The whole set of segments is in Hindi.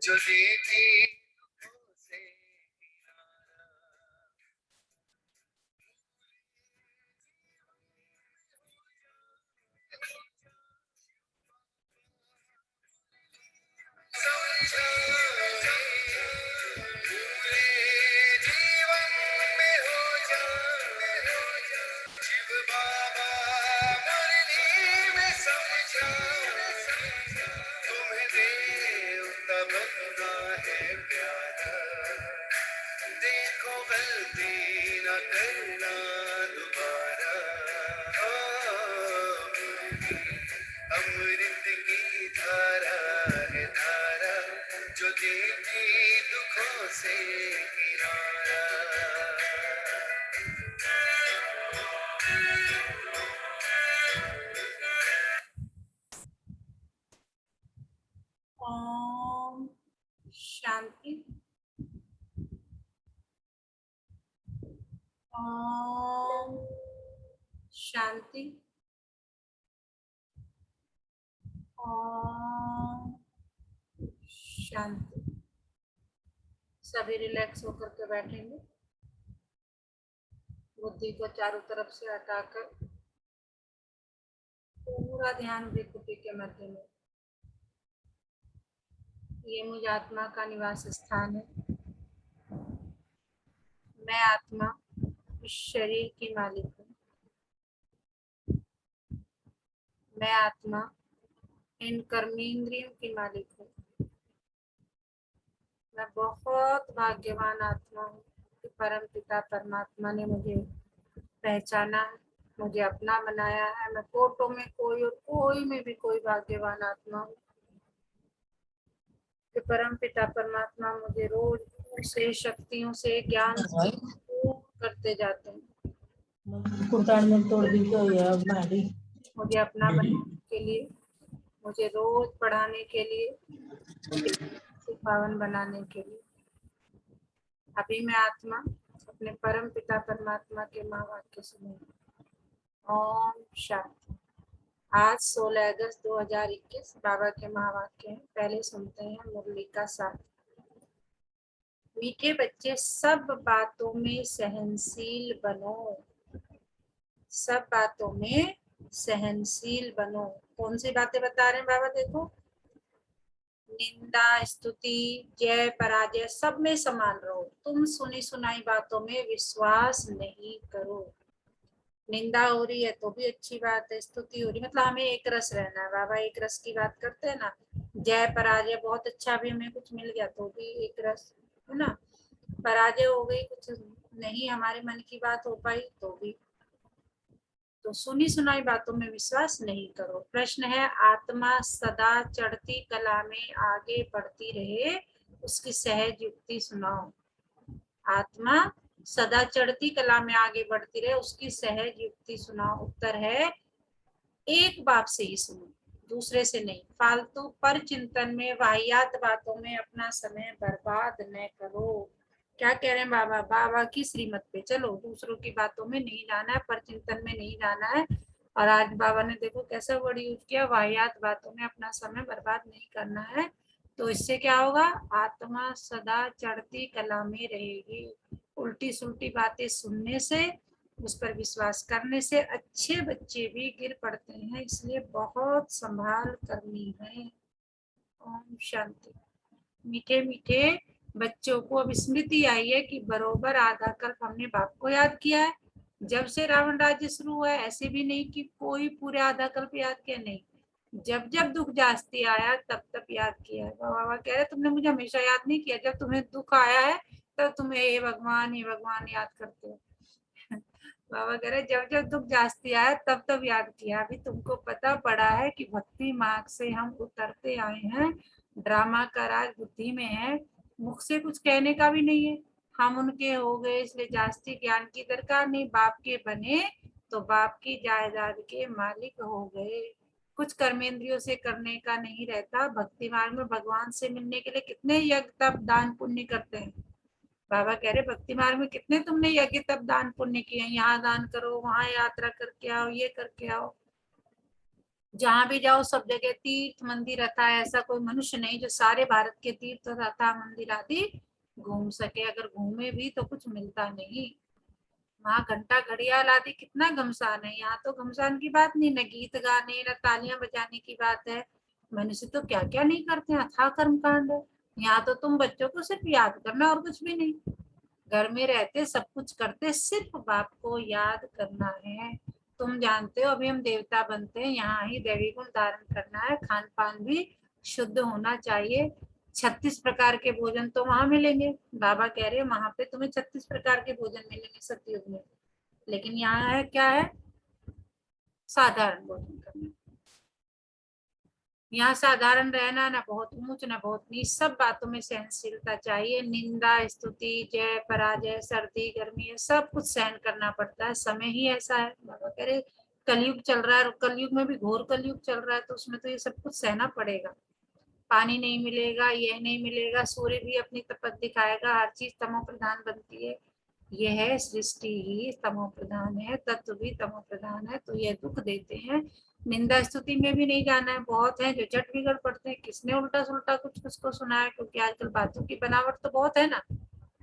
जो देखी से जीवन में हो जा शिव बाबा मुरली में समझा तुम्हें देवता बनना है प्यारा देखो गलती न करना दोबारा अमृत की धारा है धारा जो देती दुखों से किनारा ओम शांति। ओम शांति। ओम शांति। सभी रिलैक्स होकर के बैठेंगे। बुद्धि को चारों तरफ से हटाकर पूरा ध्यान भ्रुकुटी के मध्य में। ये मुझ आत्मा का निवास स्थान है। मैं आत्मा इस शरीर की मालिक हूँ। मैं आत्मा इन कर्मेंद्रियों की मालिक हूँ। मैं बहुत भाग्यवान आत्मा हूँ कि परम पिता परमात्मा ने मुझे पहचाना है, मुझे अपना बनाया है। मैं कोटों में कोई और कोई में भी कोई भाग्यवान आत्मा हूँ कि परम पिता परमात्मा मुझे रोज से शक्तियों से ज्ञान से करते जाते हैं। मुझे अपना बनाने के लिए, मुझे रोज पढ़ाने के लिए, पावन बनाने के लिए। अभी मैं आत्मा अपने परम पिता परमात्मा के महावाक्य सुनूंगी। ओम शांति। आज 16 अगस्त 2021 बाबा के महावाक्य हैं। पहले सुनते हैं मुरली का साथ। मीठे बच्चे, सब बातों में सहनशील बनो। सब बातों में सहनशील बनो। कौन सी बातें बता रहे हैं बाबा? देखो, निंदा, स्तुति, जय, पराजय, सब में समान रहो। तुम सुनी सुनाई बातों में विश्वास नहीं करो। निंदा हो रही है तो भी अच्छी बात है, स्तुति हो रही, मतलब हमें एक रस रहना है। बाबा एक रस की बात करते हैं ना। जय पराजय, बहुत अच्छा भी हमें कुछ मिल गया तो भी एक रस है ना। पराजय हो गई, कुछ नहीं हमारे मन की बात हो पाई तो भी। तो सुनी सुनाई बातों में विश्वास नहीं करो। प्रश्न है, आत्मा सदा चढ़ती कला में आगे बढ़ती रहे, उसकी सहज युक्ति सुनाओ। आत्मा सदा चढ़ती कला में आगे बढ़ती रहे, उसकी सहज युक्ति सुनाओ। उत्तर है, एक बाप से ही सुनो, दूसरे से नहीं। फालतू पर चिंतन में, वाहियात बातों में अपना समय बर्बाद न करो। क्या कह रहे हैं बाबा? बाबा की श्रीमत पे चलो, दूसरों की बातों में नहीं जाना है, पर चिंतन में नहीं जाना है। और आज बाबा ने देखो कैसा वर्ड यूज किया, वाहियात बातों में अपना समय बर्बाद नहीं करना है। तो इससे क्या होगा? आत्मा सदा चढ़ती कला में रहेगी। उल्टी सुल्टी बातें सुनने से, उस पर विश्वास करने से अच्छे बच्चे भी गिर पड़ते हैं, इसलिए बहुत संभाल करनी है। ओम शांति। मीठे मीठे बच्चों को अब स्मृति आई है कि बरोबर आधा कल्प हमने बाप को याद किया है। जब से रावण राज्य शुरू हुआ है, ऐसे भी नहीं कि कोई पूरे आधा कल्प याद किया, नहीं। जब जब दुख जास्ती आया तब तब याद किया है। बाबा कह रहे तुमने मुझे हमेशा याद नहीं किया, जब तुम्हें दुख आया है तब तुम्हें हे भगवान याद करते हो। बाबा कह रहे जब जब दुख जास्ती आया तब तब याद किया। अभी तुमको पता पड़ा है कि भक्ति मार्ग से हम उतरते आए हैं। ड्रामा का राज बुद्धि में है, मुख से कुछ कहने का भी नहीं है। हम उनके हो गए, इसलिए जास्ती ज्ञान की दरकार नहीं। बाप के बने तो बाप की जायदाद के मालिक हो गए। कुछ कर्मेंद्रियों से करने का नहीं रहता। भक्ति मार्ग में भगवान से मिलने के लिए कितने यज्ञ तप दान पुण्य करते हैं। बाबा कह रहे भक्ति मार्ग में कितने तुमने यज्ञ तप दान पुण्य किए, यहाँ दान करो, वहां यात्रा करके आओ, ये करके आओ। जहां भी जाओ सब जगह तीर्थ मंदिर रहता है, ऐसा कोई मनुष्य नहीं जो सारे भारत के तीर्थ तथा मंदिर आदि घूम सके। अगर घूमे भी तो कुछ मिलता नहीं। वहाँ घंटा घड़ियाल आदि कितना घमसान है, यहाँ तो घमसान की बात नहीं, न गीत गाने न तालियां बजाने की बात है। मनुष्य तो क्या क्या नहीं करते हैं, अथाह कर्म कांड है। यहाँ तो तुम बच्चों को सिर्फ याद करना और कुछ भी नहीं। घर में रहते सब कुछ करते, सिर्फ बाप को याद करना है। तुम जानते हो अभी हम देवता बनते हैं, यहाँ ही दैवी गुण धारण करना है। खान पान भी शुद्ध होना चाहिए। 36 प्रकार के भोजन तो वहां मिलेंगे। बाबा कह रहे हैं वहां पे तुम्हें 36 प्रकार के भोजन मिलेंगे सतयुग में। लेकिन यहाँ है क्या है, साधारण भोजन करना। यहाँ साधारण रहना, ना बहुत ऊंच ना बहुत नीच, सब बातों में सहनशीलता चाहिए। निंदा स्तुति जय पराजय सर्दी गर्मी सब कुछ सहन करना पड़ता है, समय ही ऐसा है। बाबा कह रहे कलयुग चल रहा है, कलयुग में भी घोर कलयुग चल रहा है, तो उसमें तो ये सब कुछ सहना पड़ेगा। पानी नहीं मिलेगा, ये नहीं मिलेगा, सूर्य भी अपनी तपत दिखाएगा, हर चीज तमो प्रधान बनती है। ये है सृष्टि ही तमो प्रधान है, तत्व भी तमो प्रधान है, तो ये दुख देते हैं। निंदा स्तुति में भी नहीं जाना है। बहुत है जो झट बिगड़ पड़ते हैं, किसने उल्टा सुल्टा कुछ किसको सुनाया, क्योंकि आजकल बातों की बनावट तो बहुत है ना।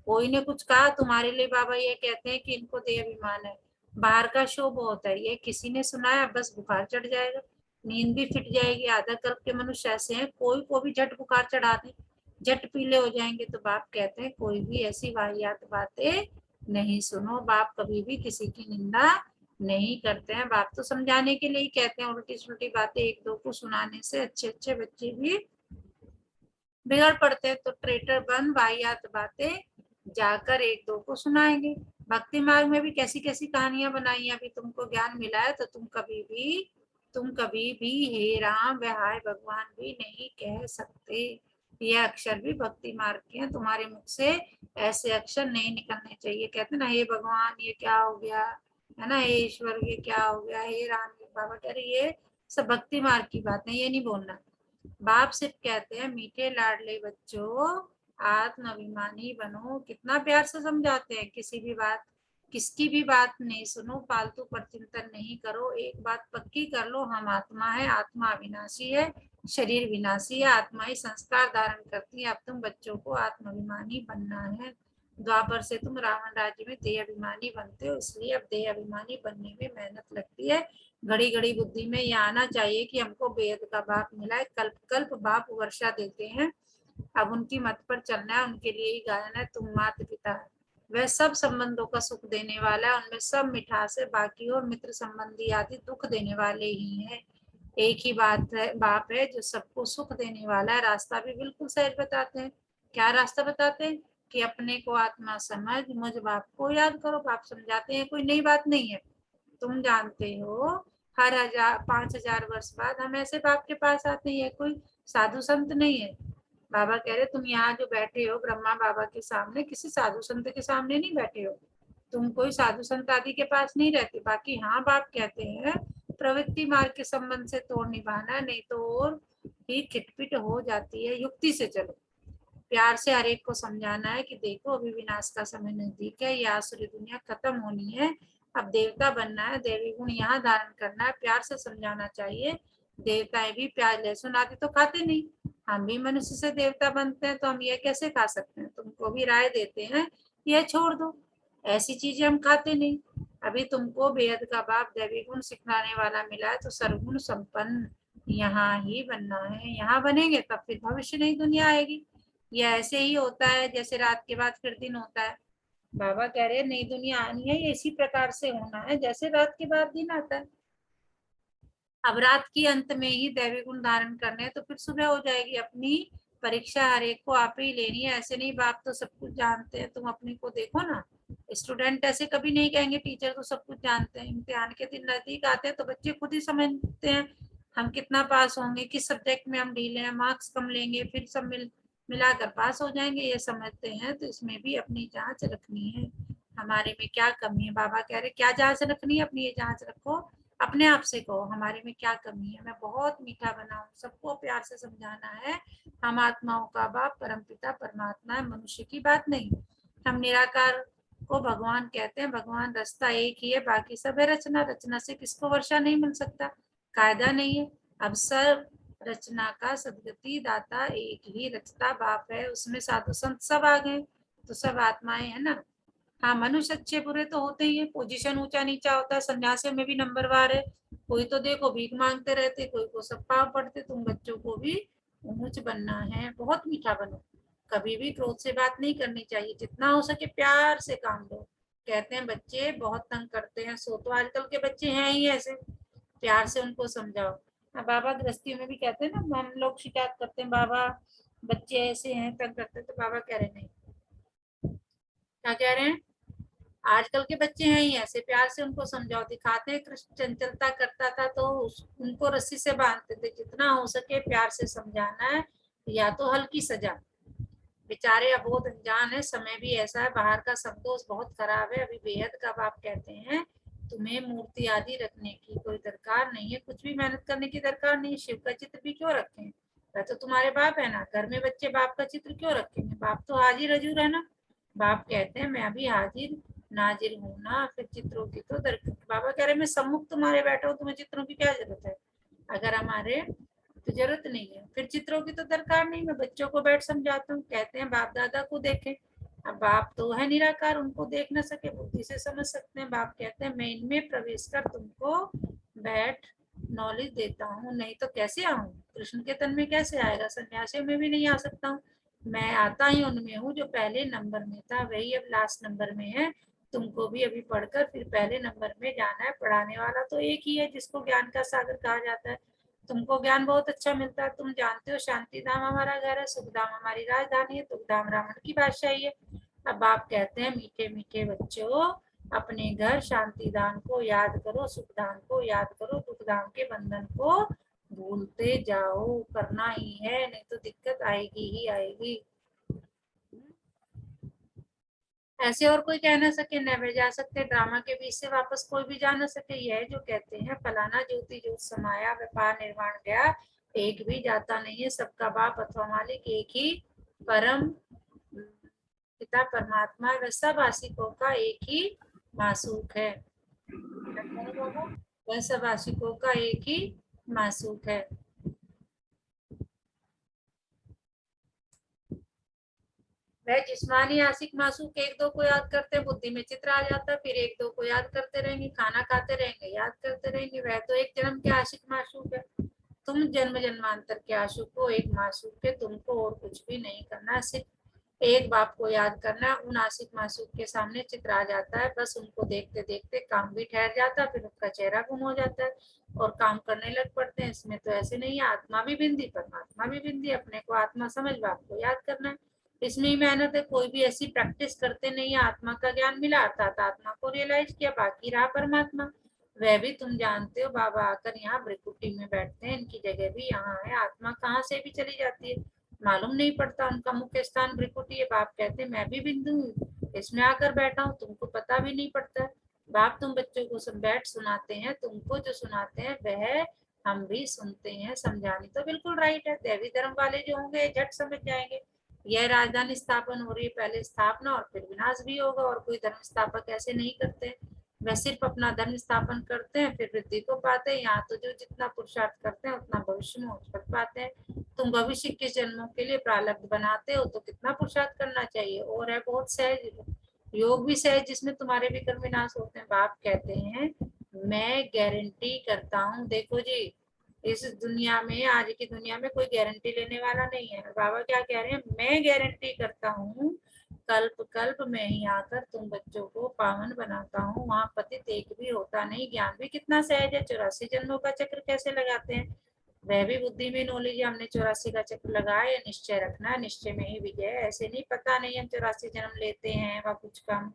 कोई ने कुछ कहा तुम्हारे लिए, बाबा ये कहते हैं कि इनको देह अभिमान है, बाहर का शो बहुत है, ये किसी ने सुनाया बस बुखार चढ़ जाएगा, नींद भी फिट जाएगी। आधा कल्प के मनुष्य ऐसे हैं, कोई को भी झट बुखार चढ़ा दे, झट पीले हो जाएंगे। तो बाप कहते हैं कोई भी ऐसी वाहियात बातें नहीं सुनो। बाप कभी भी किसी की निंदा नहीं करते हैं। बाप तो समझाने के लिए ही कहते हैं, उल्टी सुल्टी बातें एक दो को सुनाने से अच्छे अच्छे बच्चे भी बिगड़ पड़ते हैं। तो ट्रेटर बन वाहियात बातें जाकर एक दो को सुनाएंगे। भक्ति मार्ग में भी कैसी कैसी कहानियां बनाई, अभी तुमको ज्ञान मिला है तो तुम कभी भी हे राम व हाय भगवान भी नहीं कह सकते। ये अक्षर भी भक्ति मार्ग के हैं, तुम्हारे मुख से ऐसे अक्षर नहीं निकलने चाहिए। कहते ना हे भगवान ये क्या हो गया, है ना, हे ईश्वर ये क्या हो गया, हे राम ये, बाबा कह रहे ये सब भक्ति मार्ग की बात है, ये नहीं बोलना। बाप सिर्फ कहते हैं मीठे लाडले बच्चों आत्म अभिमानी बनो। कितना प्यार से समझाते हैं, किसी भी बात किसकी भी बात नहीं सुनो, फालतू पर चिंतन नहीं करो। एक बात पक्की कर लो, हम आत्मा है, आत्मा अविनाशी है, शरीर विनाशी है, आत्मा ही संस्कार धारण करती है। अब तुम बच्चों को आत्म अभिमानी बनना है। द्वापर से तुम रावण राज्य में देह अभिमानी बनते हो, इसलिए अब देह अभिमानी बनने में मेहनत लगती है। घड़ी घड़ी बुद्धि में ये आना चाहिए कि हमको बेद का बाप मिला है, कल्प कल्प बाप वर्षा देते हैं, अब उनकी मत पर चलना है। उनके लिए ही गायन है, तुम माता पिता है, वह सब संबंधों का सुख देने वाला है, उनमें सब मिठास है, बाकी और मित्र संबंधी आदि दुख देने वाले ही हैं। एक ही बात है, बाप है जो सबको सुख देने वाला है। रास्ता भी बिल्कुल सहज बताते हैं। क्या रास्ता बताते हैं कि अपने को आत्मा समझ, मुझ बाप को याद करो। बाप समझाते हैं, कोई नई बात नहीं है। तुम जानते हो हर 5,000 वर्ष बाद हम ऐसे बाप के पास आते हैं, कोई साधु संत नहीं है। बाबा कह रहे तुम यहाँ जो बैठे हो ब्रह्मा बाबा के सामने, किसी साधु संत के सामने नहीं बैठे हो, तुम कोई साधु संत आदि के पास नहीं रहते। बाकी हाँ बाप कहते हैं प्रवृत्ति मार्ग के संबंध से तोड़ निभाना, नहीं तो और ही खिटपिट हो जाती है। युक्ति से चलो, प्यार से हर एक को समझाना है कि देखो अभी विनाश का समय नजदीक है, ये आसुरी दुनिया खत्म होनी है, अब देवता बनना है, देवी गुण यहाँ धारण करना है। प्यार से समझाना चाहिए। देवताएं भी प्याज लहसुन आदि तो खाते नहीं, हम भी मनुष्य से देवता बनते हैं, तो हम ये कैसे खा सकते हैं। तुमको भी राय देते हैं ये छोड़ दो, ऐसी चीजें हम खाते नहीं। अभी तुमको बेहद का बाप दैवी गुण सिखाने वाला मिला है, तो सर्वगुण संपन्न यहाँ ही बनना है। यहाँ बनेंगे तब फिर भविष्य नई दुनिया आएगी। ये ऐसे ही होता है जैसे रात के बाद फिर दिन होता है। बाबा कह रहे हैं नई दुनिया आनी है, ये इसी प्रकार से होना है जैसे रात के बाद दिन आता है। अब रात की अंत में ही दैवी गुण धारण करने हैं, तो फिर सुबह हो जाएगी। अपनी परीक्षा हर एक को आप ही लेनी है, ऐसे नहीं बाप तो सब कुछ जानते हैं। तुम अपने को देखो ना, स्टूडेंट ऐसे कभी नहीं कहेंगे टीचर तो सब कुछ जानते हैं। इम्तिहान के दिन नजदीक आते हैं तो बच्चे खुद ही समझते हैं हम कितना पास होंगे, किस सब्जेक्ट में हम ढीले हैं, मार्क्स कम लेंगे, फिर सब मिलाकर पास हो जाएंगे, ये समझते हैं। तो इसमें भी अपनी जांच रखनी है, हमारे में क्या कमी है। बाबा कह रहे क्या जांच रखनी है, अपनी ये जांच रखो, अपने आप से कहो हमारे में क्या कमी है। मैं बहुत मीठा बना हूँ, सबको प्यार से समझाना है। हम आत्माओं का बाप परमपिता परमात्मा है, मनुष्य की बात नहीं। हम निराकार को भगवान कहते हैं, भगवान रास्ता एक ही है, बाकी सब है रचना। रचना से किसको वर्षा नहीं मिल सकता, कायदा नहीं है। अब सब रचना का सदगति दाता एक ही रचता बाप है, उसमें साधु संत सब आ गए, तो सब आत्माएं है ना। हाँ, मनुष्य अच्छे बुरे तो होते ही है, पोजीशन ऊंचा नीचा होता है, सन्यासियों में भी नंबरवार है। कोई तो देखो भीख मांगते रहते, कोई को सब पाव पड़ते। तुम बच्चों को भी ऊंच बनना है, बहुत मीठा बनो। कभी भी क्रोध से बात नहीं करनी चाहिए, जितना हो सके प्यार से काम लो। कहते हैं बच्चे बहुत तंग करते हैं, सो तो आजकल के बच्चे हैं ही ऐसे, प्यार से उनको समझाओ। बाबा गृहस्थी में भी कहते हैं ना, हम लोग शिकायत करते हैं बाबा बच्चे ऐसे हैं तंग करते हैं, तो बाबा कह रहे नहीं, क्या कह रहे हैं, आजकल के बच्चे हैं ही ऐसे, प्यार से उनको समझाओ। दिखाते हैं कृष्ण चंचलता करता था तो उनको रस्सी से बांधते थे, जितना हो सके प्यार से समझाना है, या तो हल्की सजा। बेचारे अबोध अनजान है, समय भी ऐसा है, बाहर का संतोष बहुत खराब है। अभी बेहद का बाप कहते हैं तुम्हें मूर्ति आदि रखने की कोई दरकार नहीं है, कुछ भी मेहनत करने की दरकार नहीं है। शिव का चित्र भी क्यों रखें, वह तो तुम्हारे बाप है ना। घर में बच्चे बाप का चित्र क्यों रखेंगे, बाप तो हाजिर हजूर है ना। बाप कहते हैं मैं अभी हाजिर नाजिर हूँ ना, फिर चित्रों की तो बाबा कह रहे मैं सम्मुख तुम्हारे बैठा हूँ, तुम्हें चित्रों की क्या जरूरत है। अगर हमारे तो जरूरत नहीं है, फिर चित्रों की तो दरकार नहीं, मैं बच्चों को बैठ समझाता हूँ। कहते हैं बाप दादा को देखें, अब बाप तो है निराकार, उनको देख ना सके, बुद्धि से समझ सकते हैं। बाप कहते हैं मैं इनमें प्रवेश कर तुमको बैठ नॉलेज देता हूँ, नहीं तो कैसे आऊँ, कृष्ण के तन में कैसे आएगा, सन्यासियों में भी नहीं आ सकता हूँ। मैं आता ही उनमें हूँ जो पहले नंबर में था, वही अब लास्ट नंबर में है। तुमको भी अभी पढ़कर फिर पहले नंबर में जाना है। पढ़ाने वाला तो एक ही है, जिसको ज्ञान का सागर कहा जाता है। तुमको ज्ञान बहुत अच्छा मिलता है, तुम जानते हो शांति धाम हमारा घर है, सुख धाम हमारी राजधानी है, दुख धाम रावण की बादशाही है। अब आप कहते हैं मीठे मीठे बच्चों, अपने घर शांति धाम को याद करो, सुख धाम को याद करो, दुख धाम के बंधन को भूलते जाओ, करना ही है, नहीं तो दिक्कत आएगी ही आएगी। ऐसे और कोई कह ना सके, न वे जा सकते ड्रामा के बीच से वापस कोई भी जा ना सके। यह जो कहते हैं फलाना ज्योति ज्योत समाया व्यापार निर्माण गया, एक भी जाता नहीं है, सबका बाप अथवा मालिक एक ही परम पिता परमात्मा, वह सब आशिकों का एक ही मासूक है। वह सब आशिकों का एक ही मासूक है। वह जिस्मानी आशिक मासूक एक दो को याद करते बुद्धि में चित्र आ जाता, फिर एक दो को याद करते रहेंगे, खाना खाते रहेंगे, याद करते रहेंगे। वह तो एक जन्म के आशिक मासूक है, तुम जन्म जन्मांतर के आशिक हो, एक मासूक है। तुमको और कुछ भी नहीं करना, सिर्फ एक बाप को याद करना। उन आशिक मासूक के सामने चित्र आ जाता है, बस उनको देखते देखते काम भी ठहर जाता है, फिर उनका चेहरा गुम हो जाता है और काम करने लग पड़ते हैं। इसमें तो ऐसे नहीं है, आत्मा भी बिंदी परमात्मा भी बिंदी, अपने को आत्मा समझ बाप को याद करना है। इसमें ही मेहनत है, कोई भी ऐसी प्रैक्टिस करते नहीं है। आत्मा का ज्ञान मिला अर्थात आत्मा को रियलाइज किया, बाकी रहा परमात्मा। वह भी तुम जानते हो, बाबा आकर यहाँ ब्रिकुटी में बैठते हैं, इनकी जगह भी यहाँ है। आत्मा कहाँ से भी चली जाती है मालूम नहीं पड़ता, उनका मुख्य स्थान ब्रिकुटी है। बाप कहते हैं मैं भी बिंदु हूँ, इसमें आकर बैठा हूँ, तुमको पता भी नहीं पड़ता। बाप तुम बच्चों को सब बैठ सुनाते हैं, तुमको जो सुनाते हैं वह हम भी सुनते हैं। समझानी तो बिल्कुल राइट है, दैवी धर्म वाले जो होंगे झट समझ जाएंगे। यह राजधानी स्थापन हो रही है, पहले स्थापना और फिर विनाश भी होगा, और कोई धर्म स्थापक ऐसे नहीं करते। वह सिर्फ अपना धर्म स्थापन करते हैं, फिर वृद्धि को पाते हैं। यहाँ तो जो जितना पुरुषार्थ करते हैं उतना भविष्य में उत्पत्ति पाते हैं। तुम भविष्य के जन्मों के लिए प्रारब्ध बनाते हो तो कितना पुरुषार्थ करना चाहिए, और है बहुत सहज योग भी सहज, जिसमें तुम्हारे भी कर्म विनाश होते हैं। बाप कहते हैं मैं गारंटी करता हूँ, देखो जी इस दुनिया में, आज की दुनिया में कोई गारंटी लेने वाला नहीं है। बाबा क्या कह रहे हैं, मैं गारंटी करता हूँ कल्प कल्प में ही आकर तुम बच्चों को पावन बनाता हूँ। वहां पतित एक भी होता नहीं, ज्ञान भी कितना सहज है। 84 जन्मों का चक्र कैसे लगाते हैं, वह भी बुद्धि में नो लीजिए। हमने 84 का चक्र लगाया, निश्चय रखना है, निश्चय में ही विजय। ऐसे नहीं पता नहीं हम 84 जन्म लेते हैं व कुछ कम,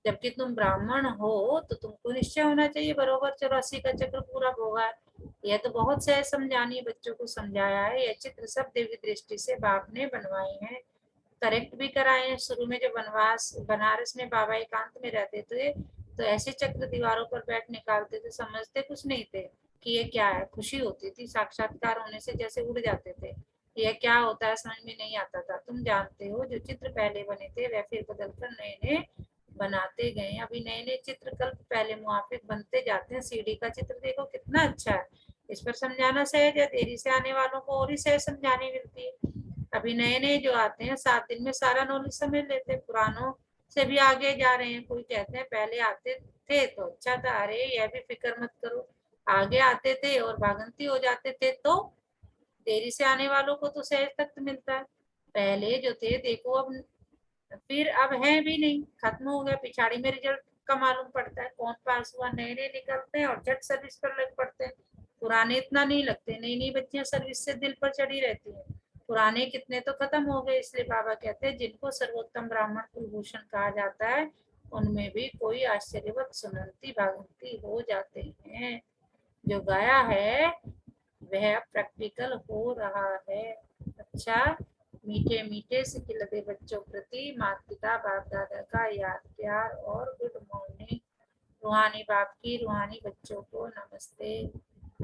जबकि तुम ब्राह्मण हो तो तुमको निश्चय होना चाहिए बरोबर 84 का चक्र पूरा होगा। यह तो बहुत सहज समझानी बच्चों को समझाया है। यह चित्र सब दिव्य दृष्टि से बाप ने बनवाए हैं, करेक्ट भी कराए हैं। शुरू में जब वनवास बनारस में बाबा एकांत में रहते थे तो ऐसे चक्र दीवारों पर बैठ निकालते थे, समझते कुछ नहीं थे कि ये क्या है। खुशी होती थी, साक्षात्कार होने से जैसे उड़ जाते थे। यह क्या होता है समझ में नहीं आता था। तुम जानते हो जो चित्र पहले बने थे वह फिर बदलकर नए नए बनाते गए। अभी नए नए चित्र कल्प पहले मुआफिक बनते जाते हैं। सीढ़ी का चित्र देखो कितना अच्छा है, इस पर समझाना सहज है, देरी से आने वालों को और ही सहज समझानी मिलती है। अभी नए नए जो आते हैं 7 दिन में सारा नॉलेज समझ लेते हैं, पुरानों से भी आगे जा रहे हैं। कोई कहते हैं पहले आते थे तो अच्छा था, अरे यह भी फिक्र मत करो, आगे आते थे और भागंती हो जाते थे, तो देरी से आने वालों को तो सहज तक मिलता है। पहले जो थे देखो, अब है भी नहीं, खत्म हो गया, पिछाड़ी में रिजल्ट का मालूम पड़ता है कौन पास हुआ। नए नए निकलते हैं और झट सर्विस पर लग पड़ते हैं, पुराने इतना नहीं लगते। नई नई बच्चियां सर्विस से दिल पर चढ़ी रहती हैं, पुराने कितने तो खत्म हो गए। इसलिए बाबा कहते हैं जिनको सर्वोत्तम ब्राह्मण कुलभूषण कहा जाता है, उनमें भी कोई आश्चर्यवत सुनंती भागंती हो जाते हैं। जो गाया है वह प्रैक्टिकल हो रहा है। अच्छा, मीठे मीठे से खिलते बच्चों प्रति माता पिता बाप दादा का याद प्यार और गुड मॉर्निंग। रूहानी बाप की रूहानी बच्चों को नमस्ते।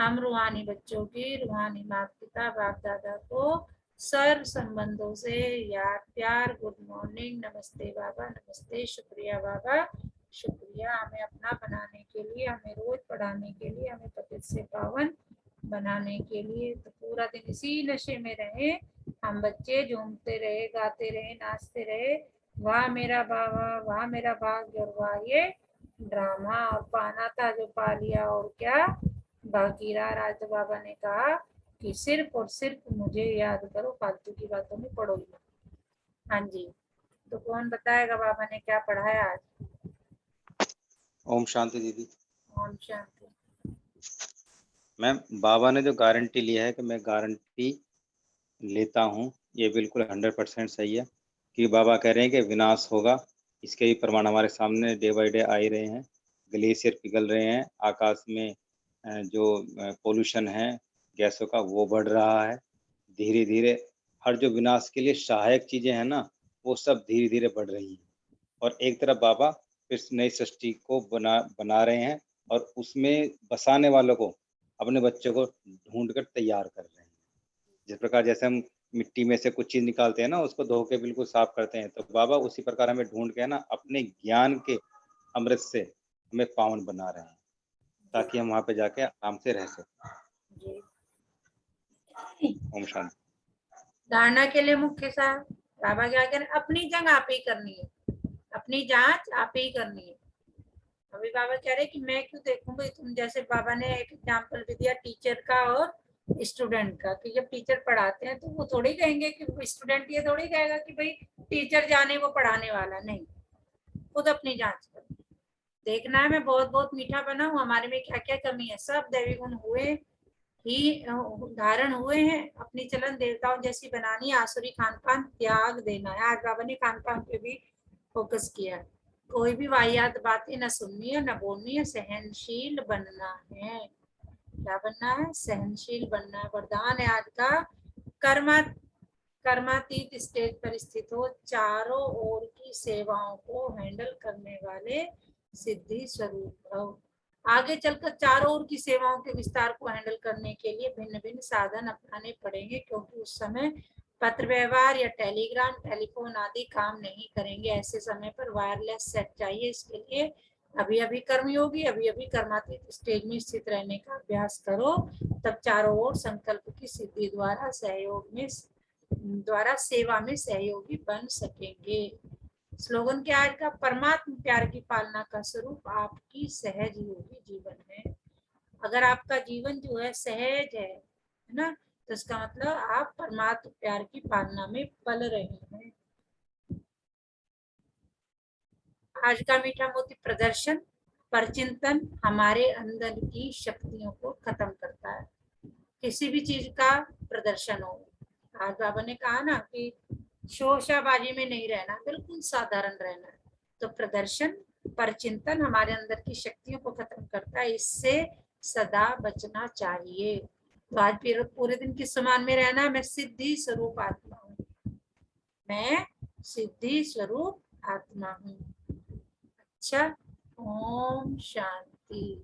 हम रूहानी बच्चों की रूहानी माता पिता बाप दादा को सर्व संबंधों से याद प्यार गुड मॉर्निंग, नमस्ते बाबा, नमस्ते, शुक्रिया बाबा, शुक्रिया हमें अपना बनाने के लिए, हमें रोज पढ़ाने के लिए, हमें पतित से पावन बनाने के लिए। तो पूरा दिन इसी नशे में रहे हम बच्चे, झूमते रहे, गाते रहे, नाचते रहे, वाह मेरा बाबा, वाह मेरा भाग्य, और वाह ये ड्रामा। और पाना था जो पा लिया, और क्या बाकी रहा। राज बाबा ने कहा कि सिर्फ और सिर्फ मुझे याद करो, फालतू की बातों में पढ़ो ही मत। हाँ जी, तो कौन बताएगा बाबा ने क्या पढ़ाया आज? ओम शांति दीदी। ओम शांति। मैम, बाबा ने जो गारंटी लिया है कि मैं गारंटी लेता हूँ, ये बिल्कुल 100% सही है कि बाबा कह रहे हैं कि विनाश होगा। इसके भी प्रमाण हमारे सामने डे बाय डे आ ही रहे हैं। ग्लेशियर पिघल रहे हैं, आकाश में जो पोल्यूशन है गैसों का वो बढ़ रहा है धीरे धीरे। हर जो विनाश के लिए सहायक चीजें हैं ना, वो सब धीरे धीरे बढ़ रही हैं। और एक तरफ बाबा फिर नई सृष्टि को बना रहे हैं और उसमें बसाने वालों को, अपने बच्चों को ढूंढ कर तैयार कर रहे हैं। जिस प्रकार जैसे हम मिट्टी में से कुछ चीज निकालते हैं ना, उसको धो के बिल्कुल साफ करते हैं, तो बाबा उसी प्रकार हमें ढूंढ के ना अपने ज्ञान के अमृत से हमें पावन बना रहे हैं, ताकि हम वहां पे जाके आराम से रह सकें। ओम शांति। धारणा के लिए मुख्य साहब बाबा क्या करें, अपनी जंग आप ही करनी है, अपनी जांच आप ही करनी है। अभी बाबा कह रहे कि मैं क्यों देखूं भाई तुम, जैसे बाबा ने एक एग्जांपल भी दिया टीचर का और स्टूडेंट का, कि जब टीचर पढ़ाते हैं तो वो थोड़ी कहेंगे कि स्टूडेंट ये थोड़ी कहेगा कि भाई टीचर जाने वो पढ़ाने वाला नहीं। खुद अपनी जांच करो, देखना है मैं बहुत बहुत मीठा बना हूँ, हमारे में क्या क्या कमी है। सब दैवी गुण हुए ही धारण हुए हैं, अपनी चलन देवताओं जैसी बनानी, आसुरी खान पान त्याग देना है। आज बाबा ने खान पान पे भी फोकस किया। कोई भी वाहियात बातें न सुननी है, न बोलनी है, सहनशील बनना है। क्या बनना है? सहनशील बनना है। वरदान है आज का, कर्मा कर्मातीत स्टेज पर स्थित हो, चारों ओर की सेवाओं को हैंडल करने वाले सिद्धि स्वरूप भव। आगे चलकर चारों ओर की सेवाओं के विस्तार को हैंडल करने के लिए भिन्न भिन्न साधन अपनाने पड़ेंगे, क्योंकि उस समय पत्र व्यवहार या टेलीग्राम टेलीफोन आदि काम नहीं करेंगे। ऐसे समय पर वायरलेस सेट चाहिए। इसके लिए अभी अभी कर्मयोगी, अभी अभी कर्मातीत स्टेज में स्थित रहने का अभ्यास करो, तब चारों ओर संकल्प की सिद्धि द्वारा सेवा में सहयोगी बन सकेंगे। स्लोगन क्या है का, परमात्मा प्यार की पालना का स्वरूप आपकी सहज योगी जीवन है। अगर आपका जीवन जो है सहज है ना, तो इसका मतलब आप परमात्मा प्यार की पालना में पल रहे हैं। आज का मीठा मोती प्रदर्शन पर चिंतन हमारे अंदर की शक्तियों को खत्म करता है। किसी भी चीज का प्रदर्शन हो, आज बाबा ने कहा ना कि शोशाबाजी में नहीं रहना, बिल्कुल साधारण रहना है। तो प्रदर्शन पर चिंतन हमारे अंदर की शक्तियों को खत्म करता है, इससे सदा बचना चाहिए। तो आज फिर पूरे दिन किस समान में रहना, मैं सिद्धि स्वरूप आत्मा हूँ, मैं सिद्धि स्वरूप आत्मा हूँ। अच्छा, ओम शांति।